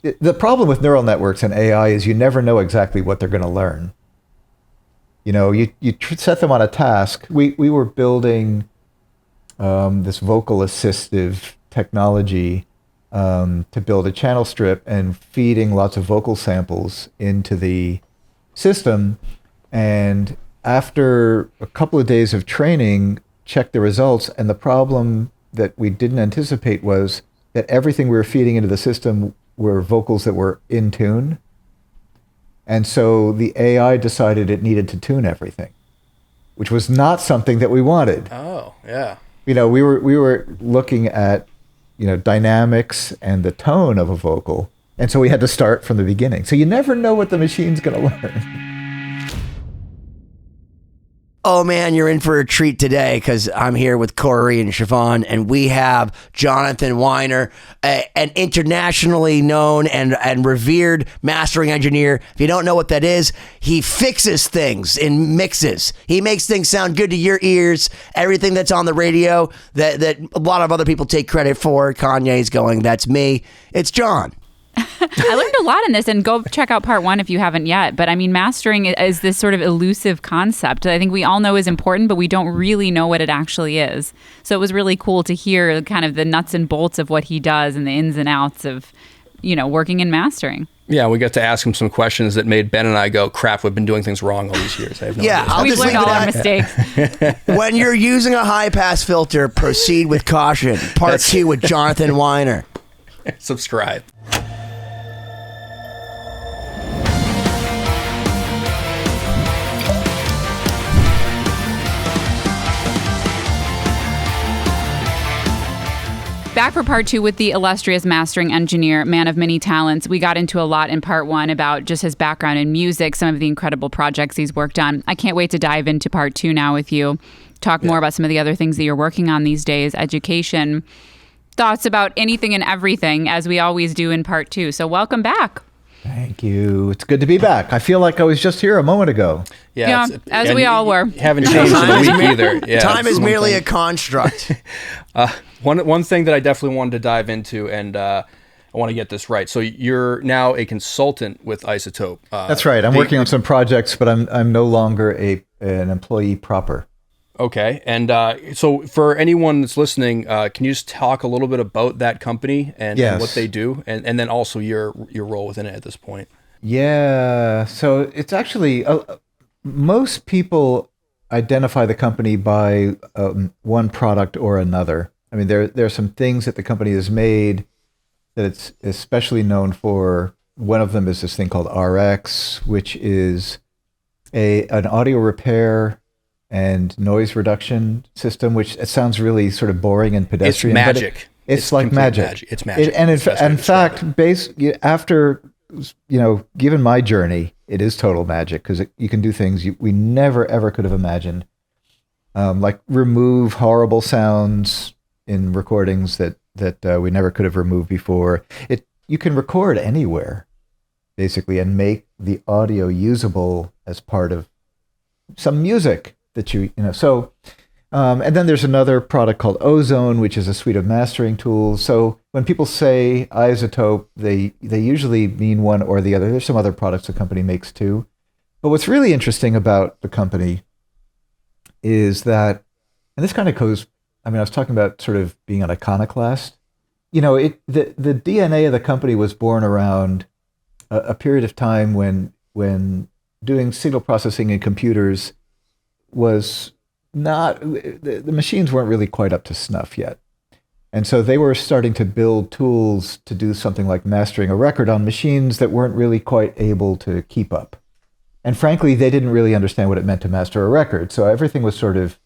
the problem with neural networks and AI is you never know exactly what they're going to learn. You set them on a task. We were building this vocal assistive technology to build a channel strip and feeding lots of vocal samples into the system. And after a couple of days of training, checked the results. And the problem that we didn't anticipate was that everything we were feeding into the system were vocals that were in tune. And so the AI decided it needed to tune everything, which was not something that we wanted. Oh, yeah. We were looking at, dynamics and the tone of a vocal. And so we had to start from the beginning. So you never know what the machine's going to learn. Oh man, you're in for a treat today because I'm here with Cory and Siobhán, and we have Jonathan Wyner, an internationally known and revered mastering engineer. If you don't know what that is, he fixes things in mixes. He makes things sound good to your ears. Everything that's on the radio that a lot of other people take credit for. Kanye's going, that's me. It's John. I learned a lot in this, and go check out part 1 if you haven't yet. But I mean, mastering is this sort of elusive concept that I think we all know is important, but we don't really know what it actually is. So it was really cool to hear kind of the nuts and bolts of what he does and the ins and outs of, working in mastering. Yeah, we got to ask him some questions that made Ben and I go, crap, we've been doing things wrong all these years. I have no idea. We've learned all our mistakes. When you're using a high-pass filter, proceed with caution. Part 2 with Jonathan Wyner. Subscribe. Back for part 2 with the illustrious mastering engineer, man of many talents. We got into a lot in part 1 about just his background in music, some of the incredible projects he's worked on. I can't wait to dive into part 2 now with you. Talk more about some of the other things that you're working on these days, education, thoughts about anything and everything, as we always do in part 2. So welcome back. Thank you. It's good to be back. I feel like I was just here a moment ago. Yeah, as we all were. Haven't changed in a week either. Yeah, time is merely a construct. One thing that I definitely wanted to dive into, and I want to get this right. So you're now a consultant with IZotope. That's right. I'm working on some projects, but I'm no longer an employee proper. Okay. And so for anyone that's listening, can you just talk a little bit about that company and what they do, and then also your role within it at this point? Yeah. So it's actually, most people identify the company by one product or another. I mean, there are some things that the company has made that it's especially known for. One of them is this thing called RX, which is an audio repair and noise reduction system, which it sounds really sort of boring and pedestrian. It's magic. It's like magic. It's magic. And in fact, after given my journey, it is total magic because you can do things we never ever could have imagined, like remove horrible sounds in recordings that we never could have removed before. You can record anywhere, basically, and make the audio usable as part of some music that so and then there's another product called Ozone, which is a suite of mastering tools. So when people say IZotope, they usually mean one or the other. There's some other products the company makes too. But what's really interesting about the company is that, and this kind of goes, I was talking about sort of being an iconoclast. The DNA of the company was born around a period of time when doing signal processing in computers was not, the machines weren't really quite up to snuff yet. And so they were starting to build tools to do something like mastering a record on machines that weren't really quite able to keep up. And frankly, they didn't really understand what it meant to master a record. So everything was sort of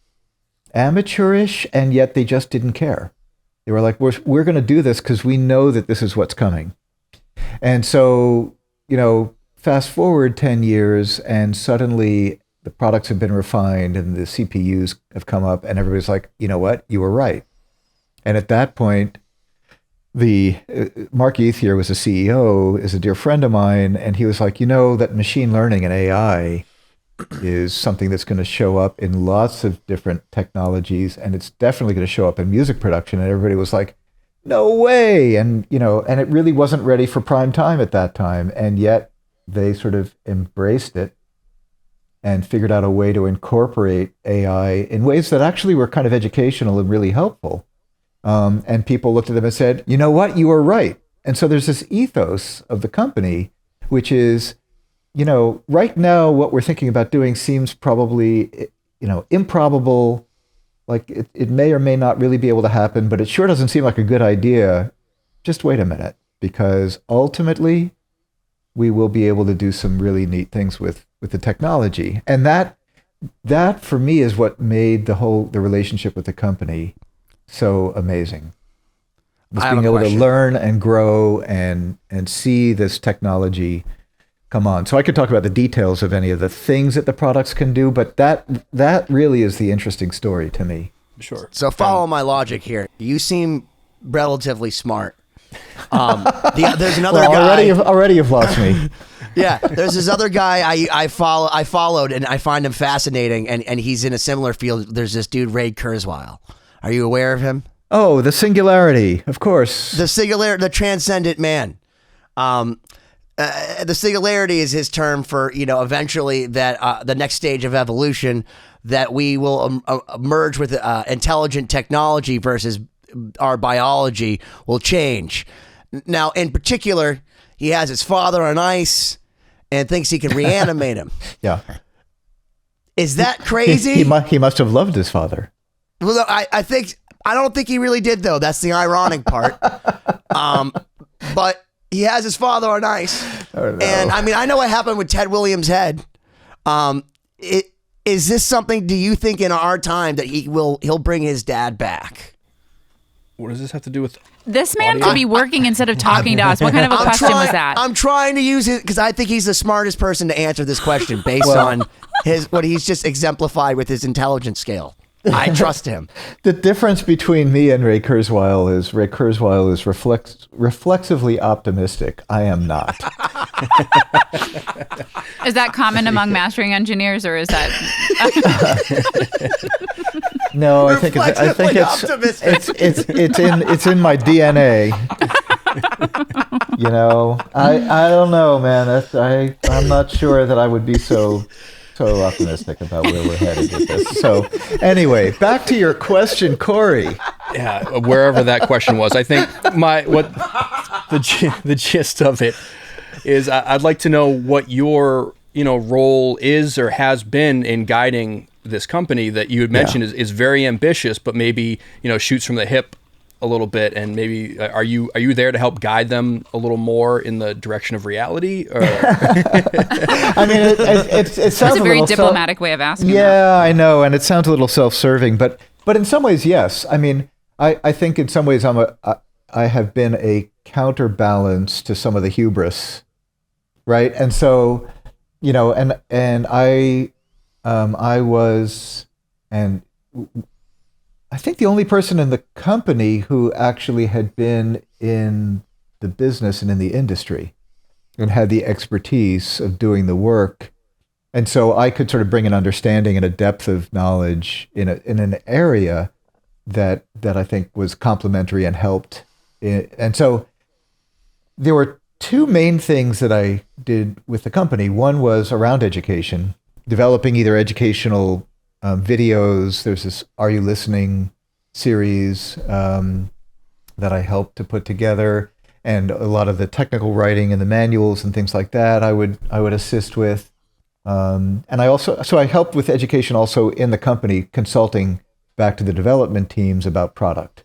amateurish, and yet they just didn't care. They were like, we're going to do this because we know that this is what's coming. And so, fast forward 10 years, and suddenly the products have been refined and the CPUs have come up, and everybody's like, you know what? You were right. And at that point, the Mark Ethier was the CEO, is a dear friend of mine, and he was like, that machine learning and AI is something that's going to show up in lots of different technologies, and it's definitely going to show up in music production. And everybody was like, no way. And, and it really wasn't ready for prime time at that time. And yet they sort of embraced it and figured out a way to incorporate AI in ways that actually were kind of educational and really helpful. And people looked at them and said, you know what, you were right. And so there's this ethos of the company, which is, right now what we're thinking about doing seems probably, improbable. Like it may or may not really be able to happen, but it sure doesn't seem like a good idea. Just wait a minute, because ultimately we will be able to do some really neat things with the technology. And that for me is what made the relationship with the company so amazing. Was being able to learn and grow and see this technology come on. So I could talk about the details of any of the things that the products can do, but that really is the interesting story to me. Sure. So follow my logic here. You seem relatively smart. There's another guy. Already you've lost me. Yeah, there's this other guy I followed, and I find him fascinating, and he's in a similar field. There's this dude, Ray Kurzweil. Are you aware of him? Oh, the singularity, of course. The transcendent man. The singularity is his term for, eventually that the next stage of evolution, that we will merge with intelligent technology versus our biology will change. Now, in particular, he has his father on ice and thinks he can reanimate him. Yeah. Is that crazy? He must have loved his father. Well, I don't think he really did, though. That's the ironic part. But he has his father on ice. Oh, no. And I know what happened with Ted Williams' head. Is this something, do you think in our time that he'll bring his dad back? What does this have to do with this man could be working instead of talking to us? What kind of a question was that? I'm trying to use it because I think he's the smartest person to answer this question based on what he's just exemplified with his intelligence scale. I trust him. The difference between me and Ray Kurzweil is reflexively optimistic. I am not. Is that common among mastering engineers, or is that? No, I think it's in my DNA. I don't know, man. I'm not sure that I would be so optimistic about where we're headed with this. So anyway, back to your question, Cory. Yeah, wherever that question was. I think the gist of it is I'd like to know what your role is or has been in guiding this company that you had mentioned is very ambitious, but maybe shoots from the hip a little bit, and maybe are you there to help guide them a little more in the direction of reality? Or? I mean, it sounds That's a very diplomatic way of asking. Yeah, I know, and it sounds a little self-serving, but in some ways, yes. I mean, I think in some ways I have been a counterbalance to some of the hubris, right? And so, and I was, and I think the only person in the company who actually had been in the business and in the industry and had the expertise of doing the work. And so I could sort of bring an understanding and a depth of knowledge in an area that I think was complementary and helped. And so there were two main things that I did with the company. One was around education, developing either educational videos. There's this Are You Listening series that I helped to put together, and a lot of the technical writing and the manuals and things like that I would assist with. And I helped with education also in the company, consulting back to the development teams about product.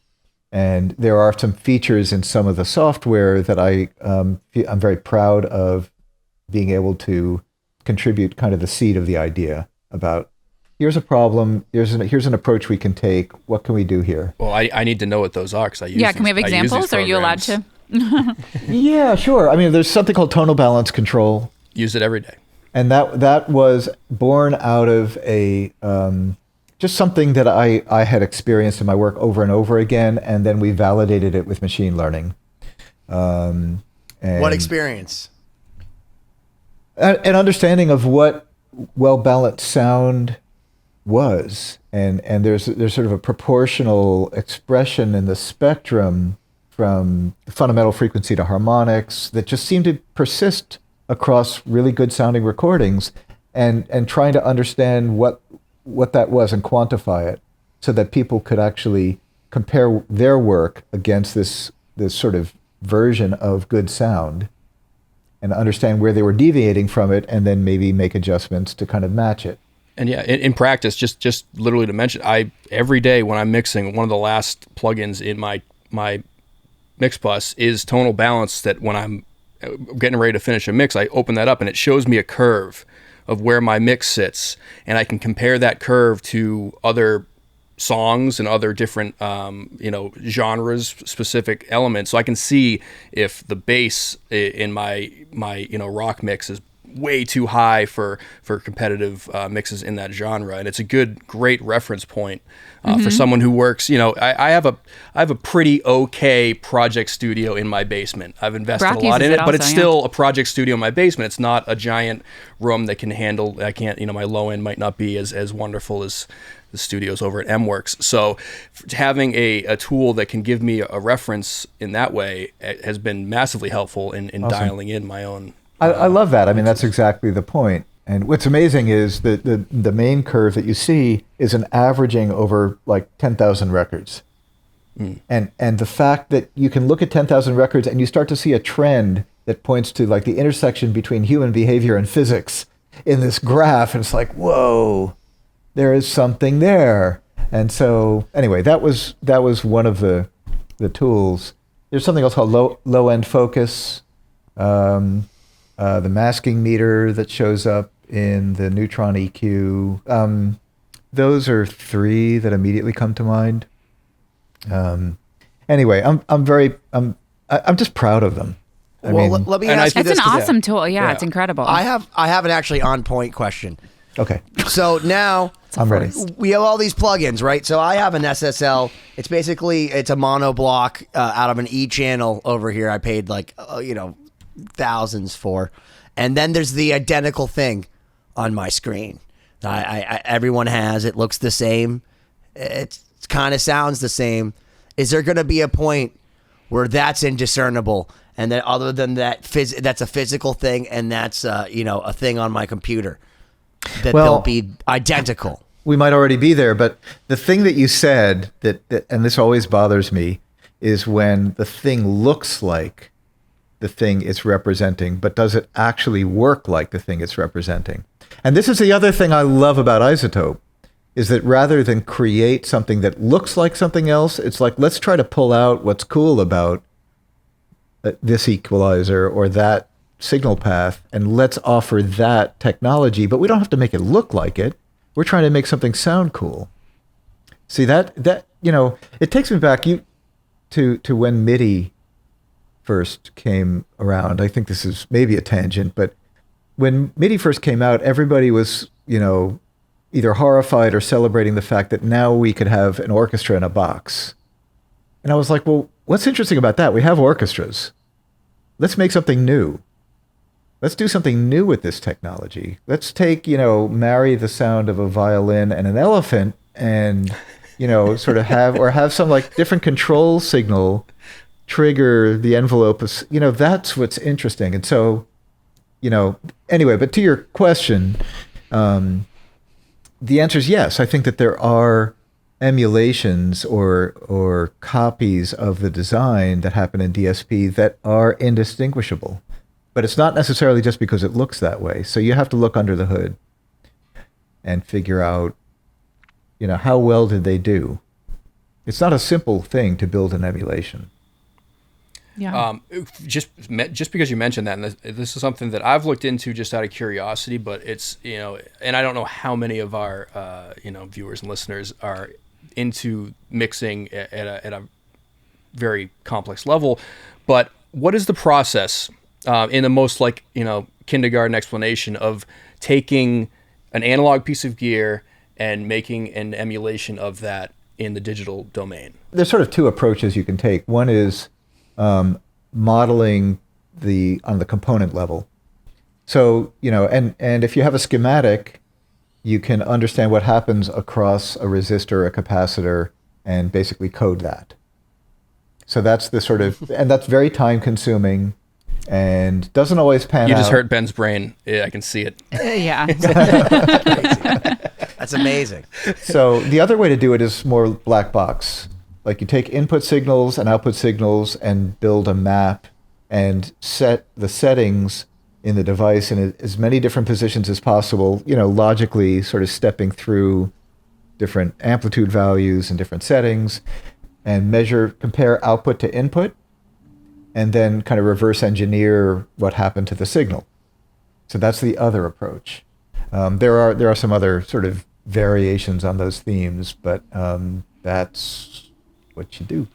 And there are some features in some of the software that I'm very proud of being able to contribute kind of the seed of the idea about, here's a problem, here's an approach we can take, what can we do here? Well, I need to know what those are because I use can we have examples? Are you allowed to? Yeah, sure. I mean, there's something called tonal balance control. Use it every day. And that was born out of a just something that I had experienced in my work over and over again, and then we validated it with machine learning. And what experience? An understanding of what well-balanced sound was, and there's sort of a proportional expression in the spectrum from fundamental frequency to harmonics that just seem to persist across really good sounding recordings, and trying to understand what that was and quantify it so that people could actually compare their work against this sort of version of good sound and understand where they were deviating from it, and then maybe make adjustments to kind of match it. And yeah, in practice, just literally to mention, every day when I'm mixing, one of the last plugins in my mix bus is tonal balance, that when I'm getting ready to finish a mix, I open that up and it shows me a curve of where my mix sits, and I can compare that curve to other songs and other different genres specific elements, so I can see if the bass in my rock mix is way too high for competitive mixes in that genre. And it's a great reference point for someone who works, I have a pretty okay project studio in my basement. I've invested Brock a lot in it, uses it but it's also, still a project studio in my basement. It's not a giant room that can handle, my low end might not be as wonderful as the studios over at MWorks. So having a tool that can give me a reference in that way has been massively helpful in Awesome. dialing in my own. I love that. I mean, that's exactly the point. And what's amazing is that the main curve that you see is an averaging over like 10,000 records. And the fact that you can look at 10,000 records and you start to see a trend that points to like the intersection between human behavior and physics in this graph, and it's like, whoa, there is something there. And so anyway, that was one of the tools. There's something else called low end focus. The masking meter that shows up in the neutron EQ. Those are three that immediately come to mind. Anyway, I'm just proud of them. Let me ask you That's this. an awesome tool. Yeah, it's incredible. I have an actually on point question. Okay, So now I'm ready. we have all these plugins, right? So I have an SSL. It's a mono block out of an E channel over here. I paid like thousands for, and then there's the identical thing on my screen. I everyone has. It looks the same. It kind of sounds the same. Is there going to be a point where that's indiscernible, and that other than that, that's a physical thing, and that's a thing on my computer that they'll be identical? We might already be there, but the thing that you said that and this always bothers me, is when the thing looks like the thing it's representing, but does it actually work like the thing it's representing? And this is the other thing I love about IZotope, is that rather than create something that looks like something else, it's like, let's try to pull out what's cool about this equalizer or that signal path, and let's offer that technology, but we don't have to make it look like it. We're trying to make something sound cool. See, that it takes me back to when MIDI first came around. I think this is maybe a tangent, but when MIDI first came out, everybody was, either horrified or celebrating the fact that now we could have an orchestra in a box. And I was like, well, what's interesting about that? We have orchestras. Let's make something new. Let's do something new with this technology. Let's take, marry the sound of a violin and an elephant and, sort of have some like different control signal trigger the envelope of, that's what's interesting. And so, anyway, but to your question, the answer is yes. I think that there are emulations or copies of the design that happen in DSP that are indistinguishable. But it's not necessarily just because it looks that way. So you have to look under the hood and figure out, how well did they do? It's not a simple thing to build an emulation. Yeah. Just because you mentioned that, and this is something that I've looked into just out of curiosity, but it's, and I don't know how many of our, viewers and listeners are into mixing at a very complex level, but what is the process in the most kindergarten explanation of taking an analog piece of gear and making an emulation of that in the digital domain? There's sort of two approaches you can take. One is modeling on the component level. So, and if you have a schematic, you can understand what happens across a resistor, a capacitor, and basically code that. So that's the sort of, and that's very time consuming and doesn't always pan out. You just hurt Ben's brain. Yeah, I can see it. Yeah. That's amazing. So the other way to do it is more black box. Like you take input signals and output signals and build a map and set the settings in the device in as many different positions as possible, logically sort of stepping through different amplitude values and different settings, and compare output to input, and then kind of reverse engineer what happened to the signal. So that's the other approach. There are some other sort of variations on those themes, but that's what you do.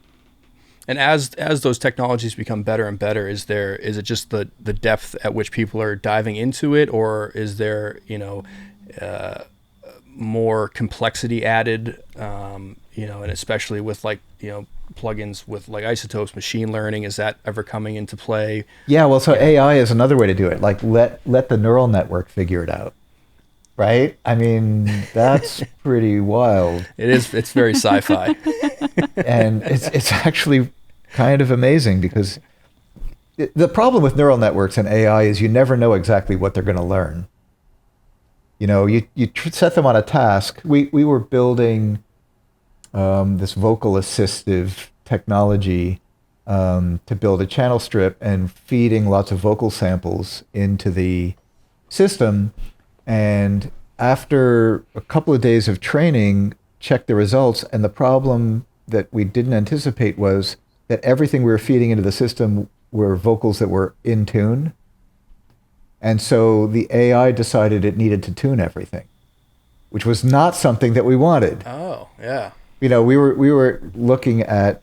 And as those technologies become better and better, is it just the depth at which people are diving into it, or is there more complexity added? And especially with plugins with like IZotope's machine learning, is that ever coming into play? Yeah, well, so AI is another way to do it. Like let the neural network figure it out. Right? I mean, that's pretty wild. It is. It's very sci-fi. And it's actually kind of amazing because the problem with neural networks and AI is you never know exactly what they're going to learn. You set them on a task. We were building this vocal assistive technology to build a channel strip and feeding lots of vocal samples into the system. And after a couple of days of training, checked the results, and the problem that we didn't anticipate was that everything we were feeding into the system were vocals that were in tune. And so the AI decided it needed to tune everything, which was not something that we wanted. Oh, yeah. We were looking at,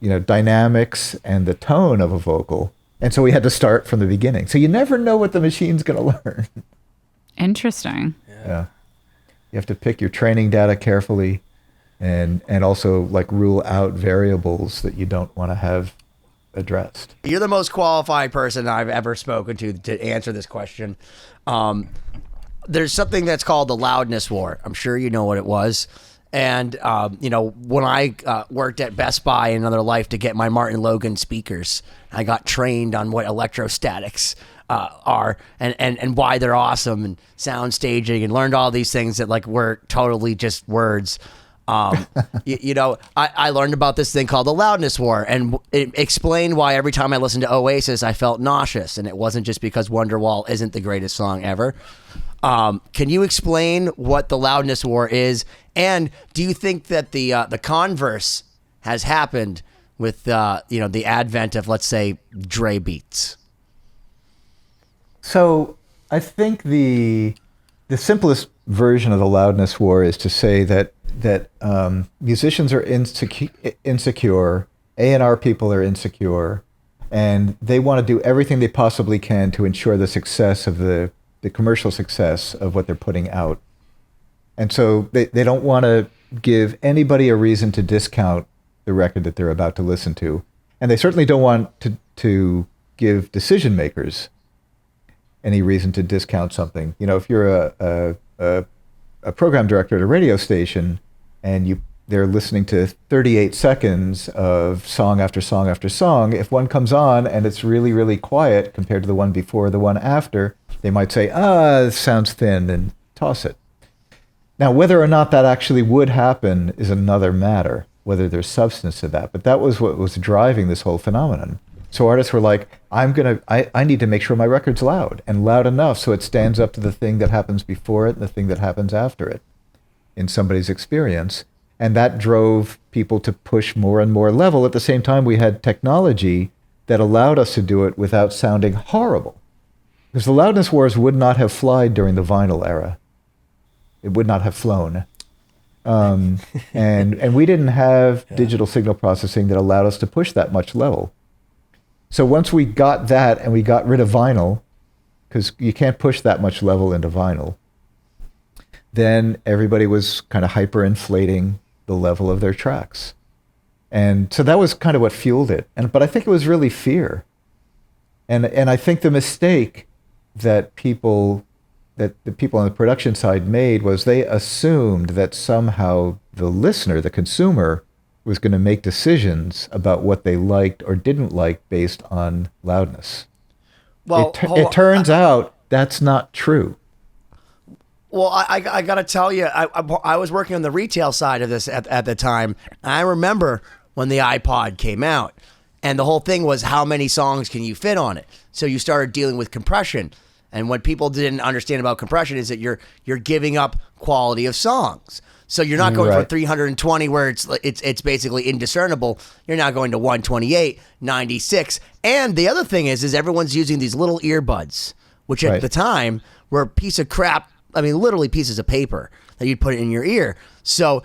dynamics and the tone of a vocal. And so we had to start from the beginning. So you never know what the machine's going to learn. Interesting. Yeah. You have to pick your training data carefully and also rule out variables that you don't want to have addressed. You're the most qualified person I've ever spoken to answer this question. There's something that's called the loudness war. I'm sure you know what it was. And, when I worked at Best Buy in another life to get my Martin Logan speakers, I got trained on what electrostatics are and why they're awesome, and sound staging, and learned all these things that were totally just words. I learned about this thing called the loudness war, and it explained why every time I listened to Oasis, I felt nauseous, and it wasn't just because Wonderwall isn't the greatest song ever. Can you explain what the loudness war is, and do you think that the converse has happened with the advent of, let's say, Dre beats? So I think the simplest version of the loudness war is to say that musicians are insecure, A&R people are insecure, and they want to do everything they possibly can to ensure the success of the commercial success of what they're putting out. And so they don't want to give anybody a reason to discount the record that they're about to listen to. And they certainly don't want to give decision makers any reason to discount something. If you're a program director at a radio station and they're listening to 38 seconds of song after song after song, if one comes on and it's really, really quiet compared to the one before, the one after, they might say, this sounds thin, and toss it. Now, whether or not that actually would happen is another matter, whether there's substance to that. But that was what was driving this whole phenomenon. So artists were like, I need to make sure my record's loud, and loud enough so it stands up to the thing that happens before it and the thing that happens after it in somebody's experience. And that drove people to push more and more level. At the same time, we had technology that allowed us to do it without sounding horrible. Because the loudness wars would not have flied during the vinyl era. It would not have flown. And we didn't have digital signal processing that allowed us to push that much level. So once we got that and we got rid of vinyl, because you can't push that much level into vinyl, then everybody was kind of hyperinflating the level of their tracks. And so that was kind of what fueled it. But I think it was really fear. And I think the mistake that the people on the production side made was they assumed that somehow the listener, the consumer, was going to make decisions about what they liked or didn't like based on loudness. Well, it turns out that's not true. Well, I got to tell you, I was working on the retail side of this at the time. I remember when the iPod came out, and the whole thing was how many songs can you fit on it? So you started dealing with compression. And what people didn't understand about compression is that you're giving up quality of songs. So you're not going for 320 where it's basically indiscernible. You're now going to 128, 96. And the other thing is everyone's using these little earbuds, which at the time were a piece of crap. I mean, literally pieces of paper that you'd put in your ear. So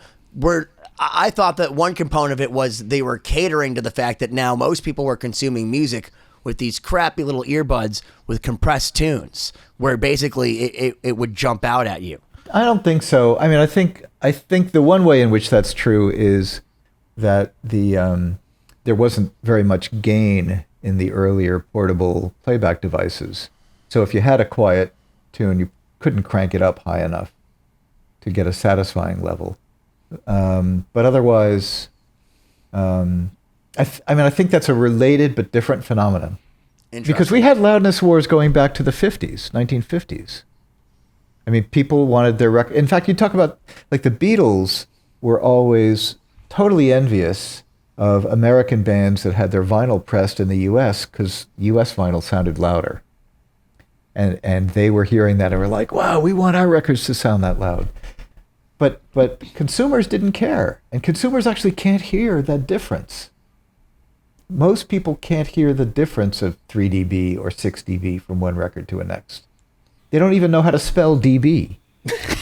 I thought that one component of it was they were catering to the fact that now most people were consuming music with these crappy little earbuds with compressed tunes, where basically it would jump out at you. I don't think so. I mean, I think the one way in which that's true is that there wasn't very much gain in the earlier portable playback devices. So if you had a quiet tune, you couldn't crank it up high enough to get a satisfying level. But otherwise, I think that's a related but different phenomenon. Because we had loudness wars going back to the 50s, 1950s. I mean, people wanted their record. In fact, you talk about, like, the Beatles were always totally envious of American bands that had their vinyl pressed in the U.S. because U.S. vinyl sounded louder. And they were hearing that and were like, wow, we want our records to sound that loud. But consumers didn't care. And consumers actually can't hear that difference. Most people can't hear the difference of 3 dB or 6 dB from one record to the next. They don't even know how to spell dB.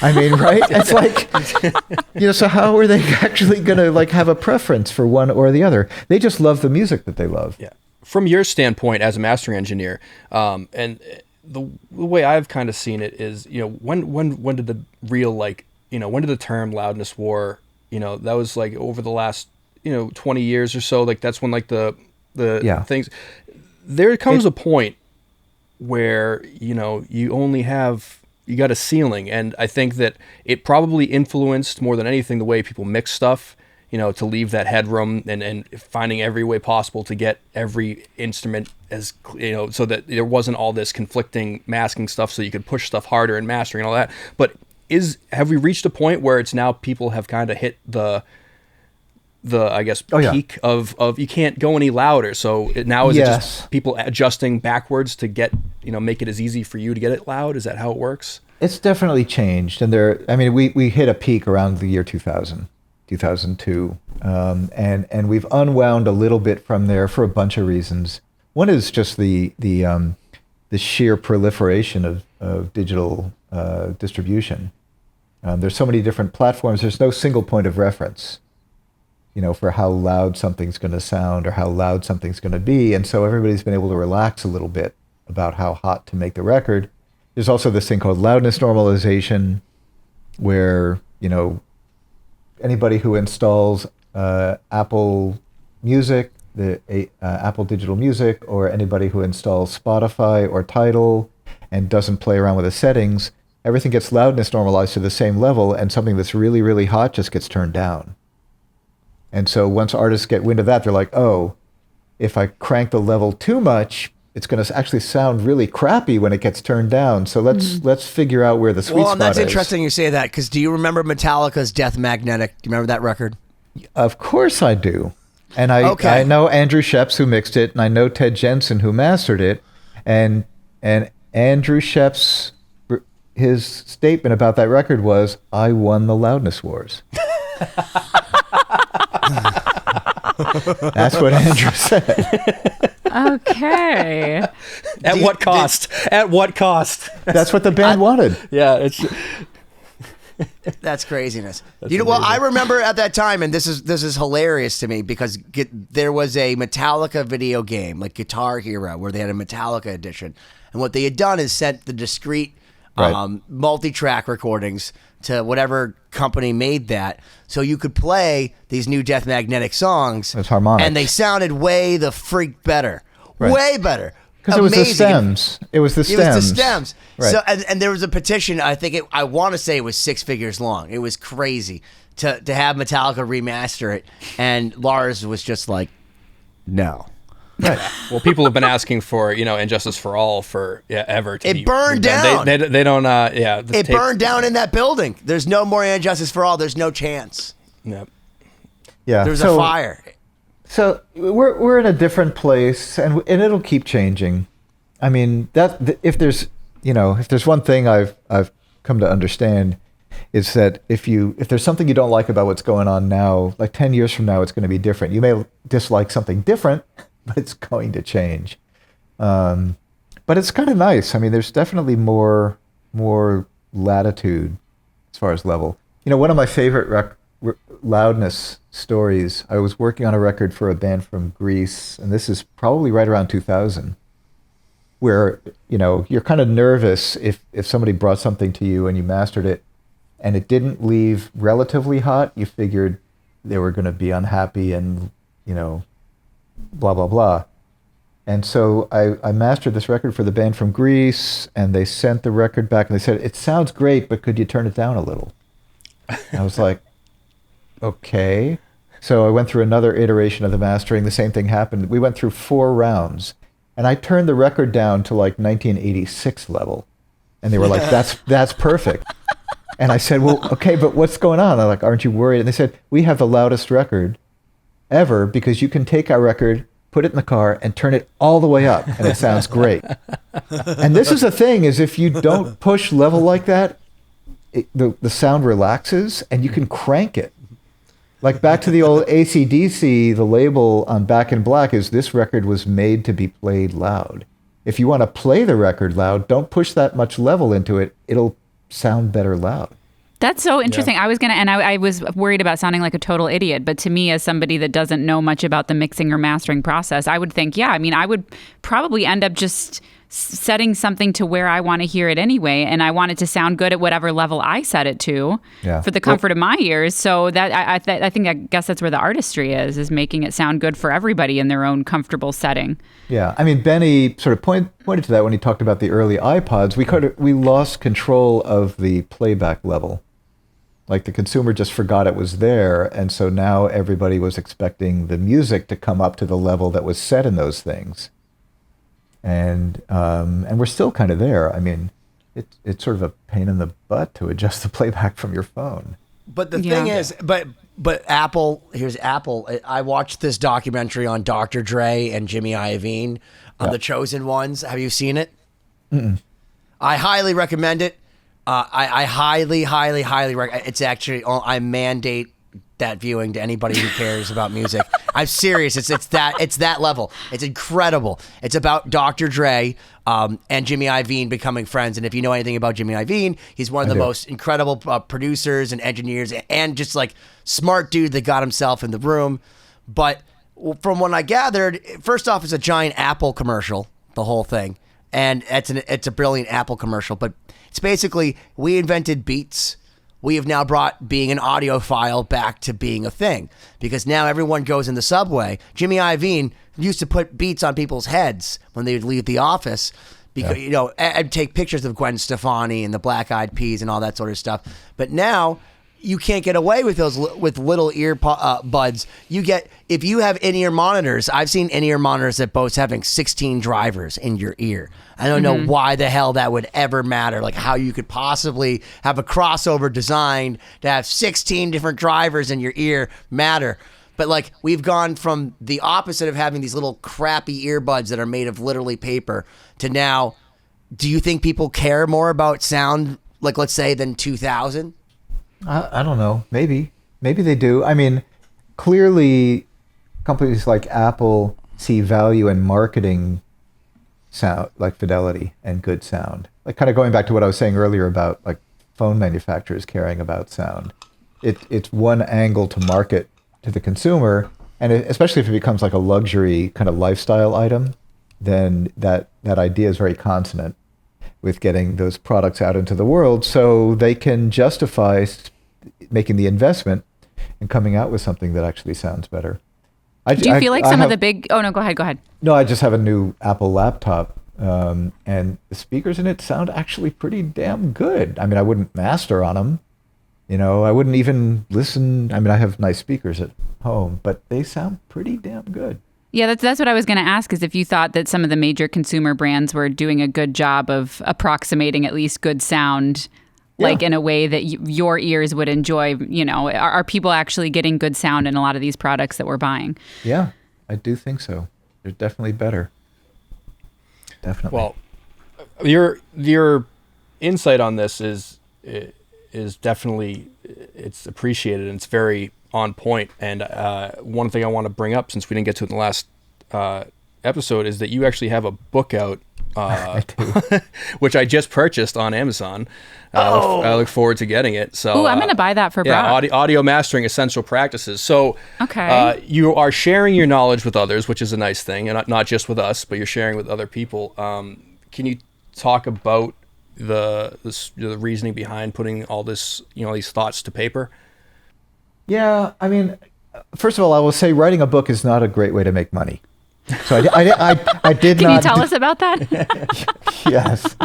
I mean, right? It's like, so how are they actually going to, like, have a preference for one or the other? They just love the music that they love. Yeah. From your standpoint as a mastering engineer, and the way I've kind of seen it is, when did the real, like, when did the term loudness war, that was like over the last 20 years or so, like that's when like the things, there comes a point where, you got a ceiling. And I think that it probably influenced more than anything the way people mix stuff, to leave that headroom and finding every way possible to get every instrument as, so that there wasn't all this conflicting masking stuff so you could push stuff harder and mastering and all that. But have we reached a point where it's now people have kind of hit the I guess peak of you can't go any louder, so now is it just people adjusting backwards to get make it as easy for you to get it loud? Is that how it works? It's definitely changed, and we hit a peak around the year 2000, 2002, and we've unwound a little bit from there for a bunch of reasons. One is just the sheer proliferation of digital distribution. There's so many different platforms. There's no single point of reference, for how loud something's going to sound or how loud something's going to be. And so everybody's been able to relax a little bit about how hot to make the record. There's also this thing called loudness normalization, where, anybody who installs Apple Music, Apple Digital Music, or anybody who installs Spotify or Tidal and doesn't play around with the settings, everything gets loudness normalized to the same level, and something that's really, really hot just gets turned down. And so once artists get wind of that, they're like, oh, if I crank the level too much, it's going to actually sound really crappy when it gets turned down. So let's figure out where the sweet spot is. Well, and that's interesting you say that, because do you remember Metallica's Death Magnetic? Do you remember that record? Of course I do. And I know Andrew Sheps, who mixed it, and I know Ted Jensen, who mastered it. And Andrew Sheps, his statement about that record was, I won the loudness wars. That's what Andrew said. Okay. At what cost? At what cost? That's what the band wanted. Yeah, it's that's craziness. Well, I remember at that time, and this is hilarious to me, because there was a Metallica video game, like Guitar Hero, where they had a Metallica edition, and what they had done is sent the discrete multi-track recordings to whatever company made that, so you could play these new Death Magnetic songs. It's harmonic, and they sounded way the freak better, way better. Because it was the amazing. stems. It was the stems. It was the stems. Right. So, and there was a petition. I want to say it was 6 figures long. It was crazy to have Metallica remaster it, and Lars was just like, no. Right. Well, people have been asking for, Injustice for All for ever. To It be burned redone. down. They don't. Yeah. It burned down in that building. There's no more Injustice for All. There's no chance. Yep. Yeah. There's a fire. So we're in a different place, and it'll keep changing. I mean, if there's one thing I've come to understand, is that if there's something you don't like about what's going on now, like 10 years from now, it's going to be different. You may dislike something different, but it's going to change. But it's kind of nice. I mean, there's definitely more latitude as far as level. One of my favorite loudness stories, I was working on a record for a band from Greece, and this is probably right around 2000, where, you're kind of nervous if somebody brought something to you and you mastered it and it didn't leave relatively hot, you figured they were going to be unhappy and, blah, blah, blah. And so I mastered this record for the band from Greece, and they sent the record back and they said, "It sounds great, but could you turn it down a little?" And I was like, okay. So I went through another iteration of the mastering. The same thing happened. We went through 4 rounds, and I turned the record down to like 1986 level. And they were like, that's perfect. And I said, well, okay, but what's going on? They're like, aren't you worried? And they said, we have the loudest record ever because you can take our record, put it in the car, and turn it all the way up, and it sounds great. And this is the thing, is if you don't push level like that, the sound relaxes, and you can crank it. Like back to the old AC/DC, the label on Back in Black is this record was made to be played loud. If you want to play the record loud, don't push that much level into it. It'll sound better loud. That's so interesting. Yeah. I was worried about sounding like a total idiot, but to me, as somebody that doesn't know much about the mixing or mastering process, I would think, I would probably end up just setting something to where I want to hear it anyway, and I want it to sound good at whatever level I set it to for the comfort of my ears. So that I guess that's where the artistry is making it sound good for everybody in their own comfortable setting. Yeah, I mean, Benny sort of pointed to that when he talked about the early iPods. We lost control of the playback level. Like the consumer just forgot it was there, and so now everybody was expecting the music to come up to the level that was set in those things. And we're still kind of there. I mean, it's sort of a pain in the butt to adjust the playback from your phone. But the thing is, but Apple, here's Apple. I watched this documentary on Dr. Dre and Jimmy Iovine on The Chosen Ones. Have you seen it? Mm-mm. I highly recommend it. I highly recommend. It's actually, I mandate that viewing to anybody who cares about music. I'm serious. It's that level. It's incredible. It's about Dr. Dre and Jimmy Iovine becoming friends. And if you know anything about Jimmy Iovine, he's one of the most incredible producers and engineers, and just like smart dude that got himself in the room. But from what I gathered, first off, it's a giant Apple commercial, the whole thing, and it's a brilliant Apple commercial. But it's basically, we invented beats. We have now brought being an audiophile back to being a thing, because now everyone goes in the subway. Jimmy Iovine used to put beats on people's heads when they would leave the office, because and take pictures of Gwen Stefani and the Black Eyed Peas and all that sort of stuff. But now you can't get away with those with little ear buds. If you have in-ear monitors. I've seen in-ear monitors that boast having 16 drivers in your ear. I don't know why the hell that would ever matter. Like how you could possibly have a crossover designed to have 16 different drivers in your ear matter. But like, we've gone from the opposite of having these little crappy earbuds that are made of literally paper to now, do you think people care more about sound, like let's say, than 2000? I don't know. Maybe they do. I mean, clearly companies like Apple see value in marketing sound, like fidelity and good sound. Like kind of going back to what I was saying earlier about like phone manufacturers caring about sound. It's one angle to market to the consumer, and especially if it becomes like a luxury kind of lifestyle item, then that idea is very consonant with getting those products out into the world, so they can justify making the investment and coming out with something that actually sounds better. Do you feel like some of the big? Oh no, go ahead. No, I just have a new Apple laptop, and the speakers in it sound actually pretty damn good. I mean, I wouldn't master on them. I wouldn't even listen. I mean, I have nice speakers at home, but they sound pretty damn good. Yeah, that's what I was going to ask, is if you thought that some of the major consumer brands were doing a good job of approximating at least good sound, like in a way that your ears would enjoy. Are people actually getting good sound in a lot of these products that we're buying? Yeah, I do think so. They're definitely better. Definitely. Well, your insight on this is definitely, it's appreciated, and it's very on point. And one thing I want to bring up, since we didn't get to it in the last episode, is that you actually have a book out, I do. which I just purchased on Amazon. I look forward to getting it. So I'm going to buy that for Brock. Audio Mastering Essential Practices. So you are sharing your knowledge with others, which is a nice thing, and not just with us, but you're sharing with other people. Can you talk about the reasoning behind putting all this, these thoughts to paper? Yeah, I mean, first of all, I will say writing a book is not a great way to make money. So I did Can not. you tell us about that? Yes.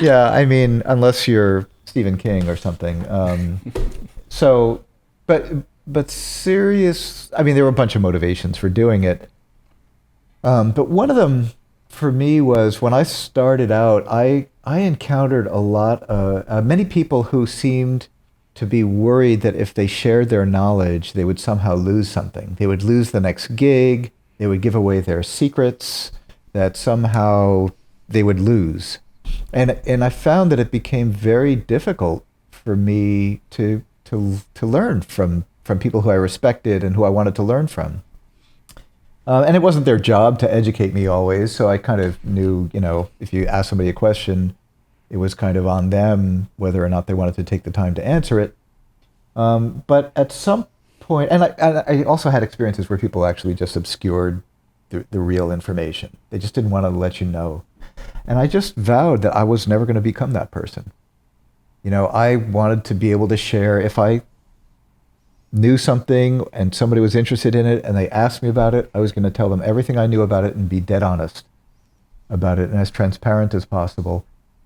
Yeah, I mean, unless you're Stephen King or something. But serious. I mean, there were a bunch of motivations for doing it. But one of them for me was when I started out, I encountered a lot of many people who seemed to be worried that if they shared their knowledge, they would somehow lose something. They would lose the next gig. They would give away their secrets, that somehow they would lose. And I found that it became very difficult for me to learn from people who I respected and who I wanted to learn from. And it wasn't their job to educate me always, so I kind of knew, if you ask somebody a question, it was kind of on them whether or not they wanted to take the time to answer it. But at some point, and I also had experiences where people actually just obscured the real information. They just didn't want to let you know. And I just vowed that I was never going to become that person. I wanted to be able to share, if I knew something and somebody was interested in it and they asked me about it, I was going to tell them everything I knew about it and be dead honest about it and as transparent as possible.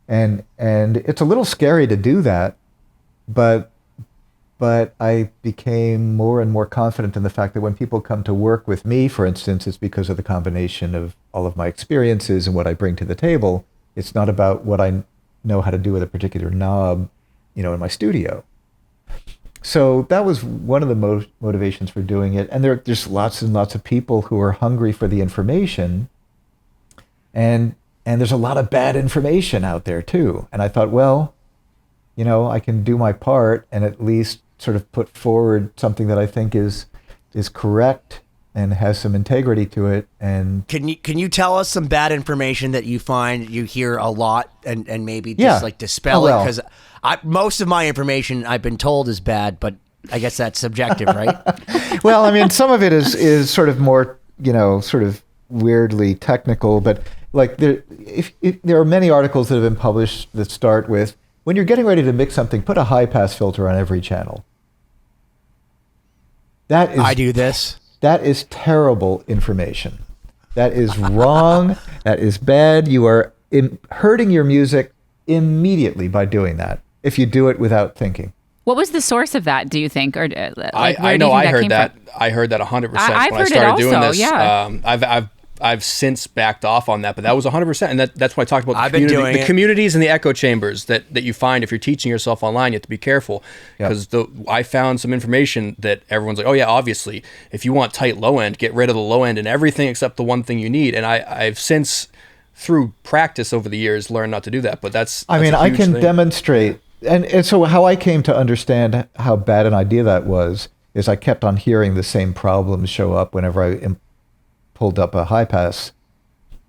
And it's a little scary to do that, but I became more and more confident in the fact that when people come to work with me, for instance, it's because of the combination of all of my experiences and what I bring to the table. It's not about what I know how to do with a particular knob, in my studio. So that was one of the motivations for doing it. And there's lots and lots of people who are hungry for the information, and there's a lot of bad information out there too. And I thought, well, I can do my part and at least sort of put forward something that I think is correct and has some integrity to it. And can you tell us some bad information that you find you hear a lot and maybe just like dispel it? Because most of my information I've been told is bad, but I guess that's subjective, right? Well, I mean, some of it is sort of more, sort of weirdly technical, but like there are many articles that have been published that start with, when you're getting ready to mix something, put a high pass filter on every channel. I do this. That is terrible information. That is wrong. That is bad. You are hurting your music immediately by doing that, if you do it without thinking. What was the source of that, do you think? Or I know I heard that. I heard that 100% when I started doing this. Yeah. I've since backed off on that, but that was 100%, and that's why I talked about the communities and the echo chambers that you find if you're teaching yourself online. You have to be careful, because I found some information that everyone's like, oh yeah, obviously, if you want tight low end, get rid of the low end and everything except the one thing you need. And I've since, through practice over the years, learned not to do that. But that's I mean, I can demonstrate, and so how I came to understand how bad an idea that was is I kept on hearing the same problems show up whenever I pulled up a high pass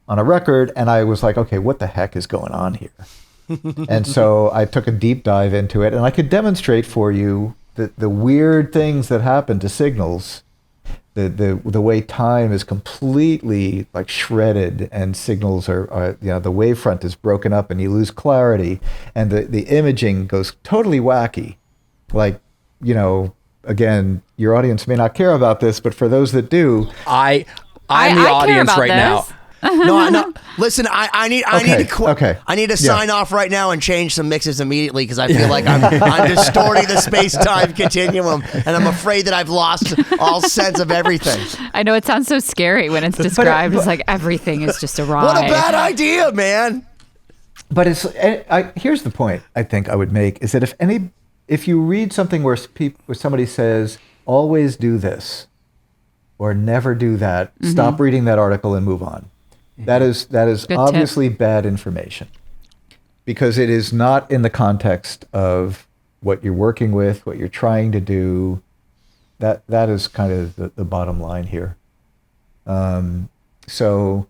on a record, and I was like, okay, what the heck is going on here? And so I took a deep dive into it, and I could demonstrate for you the weird things that happen to signals, the way time is completely like shredded, and signals are the wavefront is broken up and you lose clarity, and the imaging goes totally wacky. Like, again, your audience may not care about this, but for those that do, I'm the I care audience about right this. now. No. Listen, I need okay. I need to sign off right now and change some mixes immediately because I feel like I'm distorting the space-time continuum, and I'm afraid that I've lost all sense of everything. I know it sounds so scary when it's described as like everything is just a ride. What a bad idea, man. But here's the point I think I would make is that if you read something where somebody says, always do this or never do that, stop reading that article and move on. That is Good obviously bad information because it is not in the context of what you're working with, what you're trying to do. That is kind of the bottom line here. So,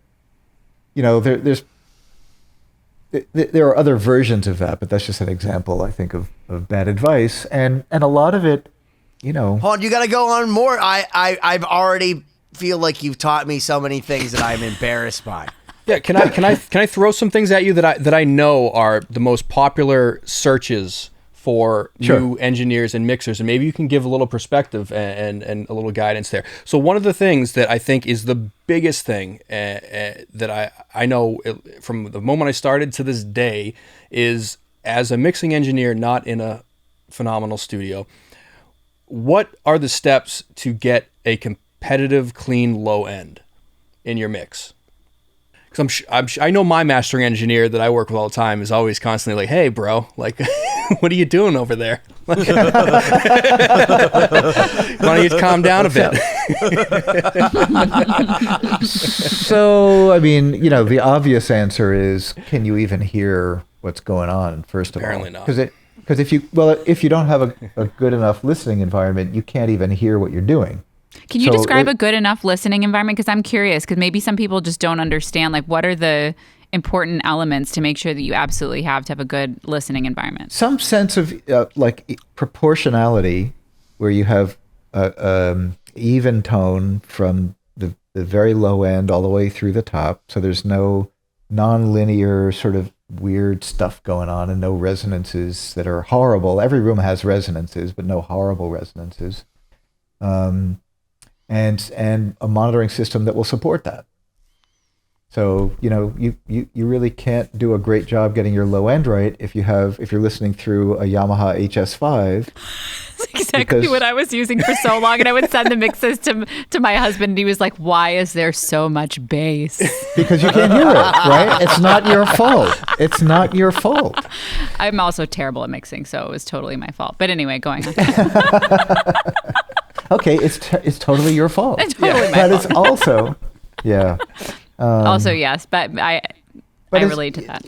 there are other versions of that, but that's just an example, I think, of bad advice. And a lot of it, Hold on, you got to go on more. I've already feel like you've taught me so many things that I'm embarrassed by. Yeah, can I throw some things at you that I know are the most popular searches for new engineers and mixers, and maybe you can give a little perspective and a little guidance there. So one of the things that I think is the biggest thing that I know from the moment I started to this day is, as a mixing engineer, not in a phenomenal studio, what are the steps to get a competitive, clean low end in your mix? Because I know my mastering engineer that I work with all the time is always constantly like, "Hey, bro, like, what are you doing over there? Why don't you calm down a bit?" So, I mean, the obvious answer is, can you even hear what's going on? First of all, Apparently not. Because if you don't have a good enough listening environment, you can't even hear what you're doing. Can you describe a good enough listening environment? Because I'm curious, because maybe some people just don't understand, like, what are the important elements to make sure that you absolutely have to have a good listening environment? Some sense of like proportionality, where you have even tone from the very low end all the way through the top. So there's no non-linear sort of weird stuff going on and no resonances that are horrible. Every room has resonances, but no horrible resonances. And a monitoring system that will support that. So, you really can't do a great job getting your low end right if you're listening through a Yamaha HS5. That's exactly what I was using for so long, and I would send the mix system to my husband, and he was like, "Why is there so much bass?" Because you can't hear it, right? It's not your fault. It's not your fault. I'm also terrible at mixing, so it was totally my fault. But anyway, going on. Okay, it's totally your fault. It's totally my but fault. it's also, yeah. Also, yes, but I relate to that.